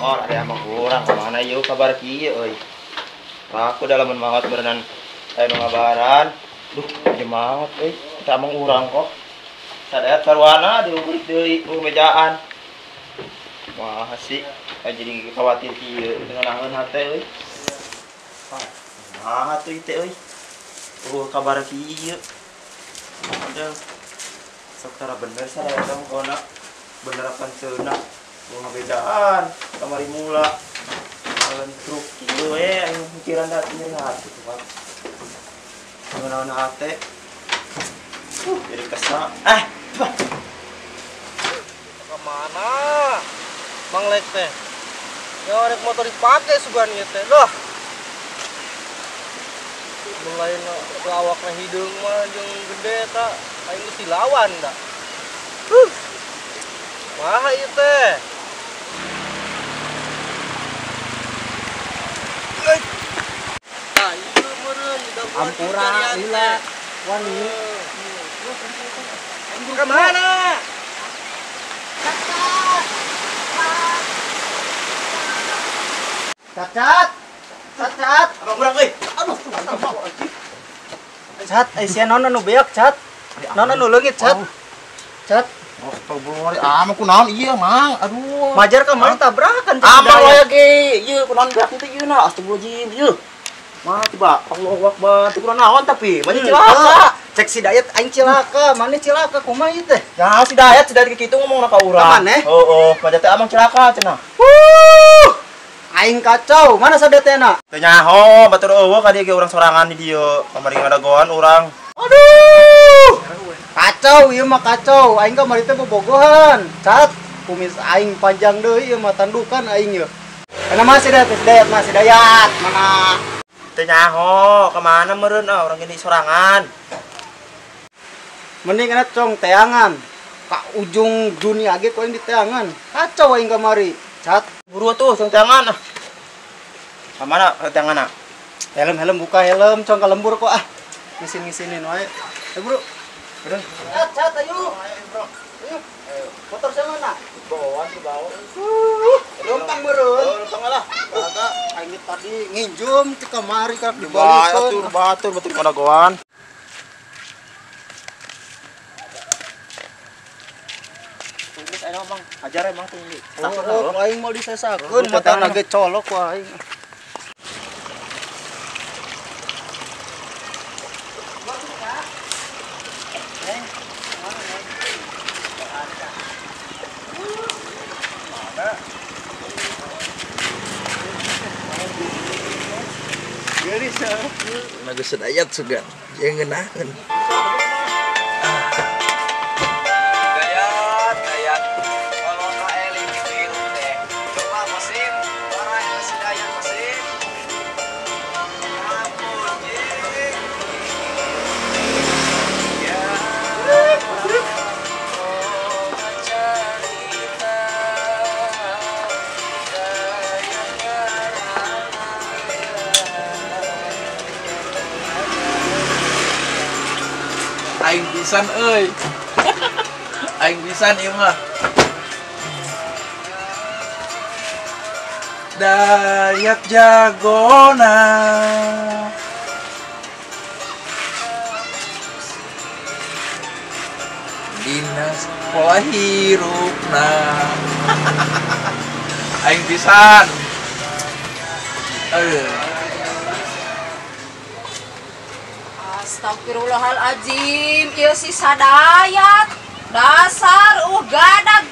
Oh, ada yang kurang kemana yuk kabar kieu euy. Aku dalam maot berenang aya nu ngabaran. Duh, di maot euy. Kita amang urang kok. Sadayat sarwana diukur deui mejaan. Wah, sih. Jadi khawatir kieu dengan angeun hate euy. Ah, atuh teh euy. Kabar kieu. Ada secara bener sadaya kamu kona bener apa ceuna. Bunga bedaan kamari mula jalan truk gitu yang pikiran datanya hati tuh pak mana hati jadi kesal kemana Mang Lek teh ya rek motor dipakai sugan ieu teh loh mulai lawakna hidung mah jeung gede tak aing geus dilawan da wah ieu teh Ampura lila wani kemana cacat abang kurang euy aduh cat sia nona nu beak cat nona nu leungit cat astagfirullah mah kunaon ieu mang aduh majar ka mana tabrakan amang we ge ieu kunaon beak teh ieu na astagfirullahalazim ieu mah tiba Allahu Akbar teu naon tapi mah cilaka cek si Dayat aing cilaka mana cilaka kumaha ieu teh ya si Dayat dari kitu ngomongna ka urang maneh heuh mah teh amang cilaka cenah aing kacau mana sadetena teu nyaho batur eueuh ka dieu ge urang sorangan di dieu kamari ngadagoan urang aduh kacau ieu mah kacau aing kamari teh bobogohan cat kumis aing panjang deui ieu mah tandukan aing ieu kana masih Dayat masih Dayat mana teu nyaho kemana meureun urang gini sorangan mending kana cong teangan ka ujung dunia ge ku aing di teangan kacau aing kamari cat buru tuh jeung teangan ka mana teanganna helm buka helm cong ka lembur kok ngisin-ngisinin wae bro udah cat ayo bro ayo motor saya mana bawa di bawah lompang meureun lompang lah kagak aing tadi nginjum ti kamari ka dibalikeun batur ngadagoan ayo Bang, ajar emang tuh ini. Oh, aing mau disesakeun matana ge colok ku aing. naga sedayat sugan jeung ngeunaheun aing pisan euy aing pisan ieu mah Dayat jagona dinas pola hirupna aing pisan Astagfirullahaladzim, ieu si Sadayat dasar gadag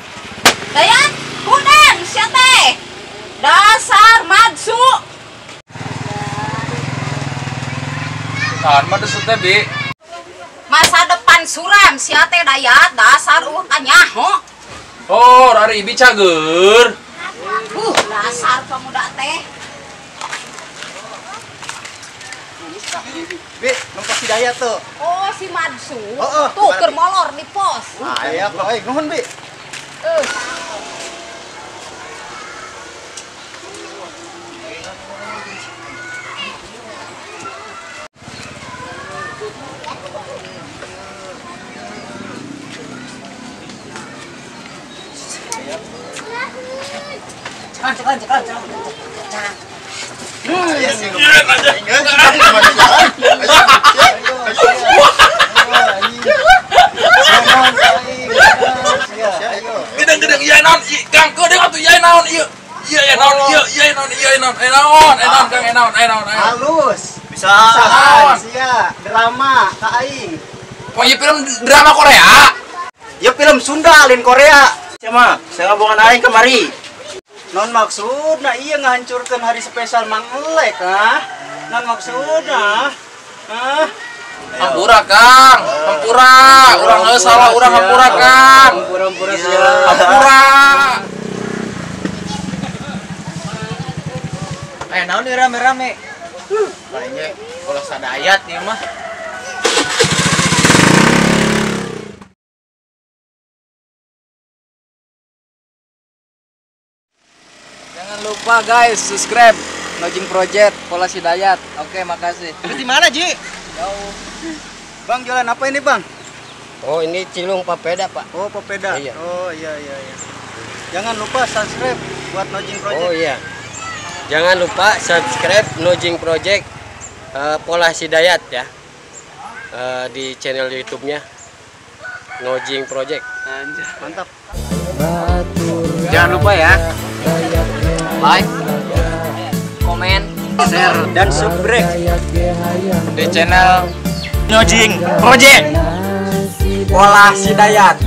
Dayat kuden sia teh dasar madsu kan mah desu teh bi masa depan suram sia teh Dayat dasar kanyaho oh rari ibi cager dasar pemuda teh Bi, nompak si Dayat tuh. Oh, si Madsu. Oh, Tuh, gimana, keur Bi? molor di pos. Ah, ya kok aing nuhun, Bi. Eh, Iya sih. Gedeng-gedeng iya naon, Kang gedeng atuh iya naon ieu. Iya naon, iya naon, Kang naon. Halus. Bisa. Bisa, sia, drama ka aing. Oh iya film drama Korea. Ya film Sunda lain Korea. Siapa? Saya ngabungan aing kemari. Non maksudna iya ngahancurkeun hari spesial Mang Elek, ah. Non maksudna. Ah, Hampura Kang, hampura. Urang geus salah urang hampura Kang. Hampura sia. Hampura. Naon nih rame-rame? Kayaknya kalau sadayat ya mah. Jangan lupa guys, subscribe Nojing Project Pola Hidayat. Oke, makasih. Terus di mana, Ji? Jauh. Bang, jualan apa ini, Bang? Oh, ini cilung papeda, Pak. Oh, Popeda. Iya. Oh, iya. Jangan lupa subscribe buat Nojing Project. Oh iya. Jangan lupa subscribe Nojing Project Pola Hidayat ya. Di channel YouTube-nya Nojing Project. Anjir, mantap. Jangan lupa ya. Like, komen, share Dan subscribe. di channel Nojing Project. Pola Hidayat.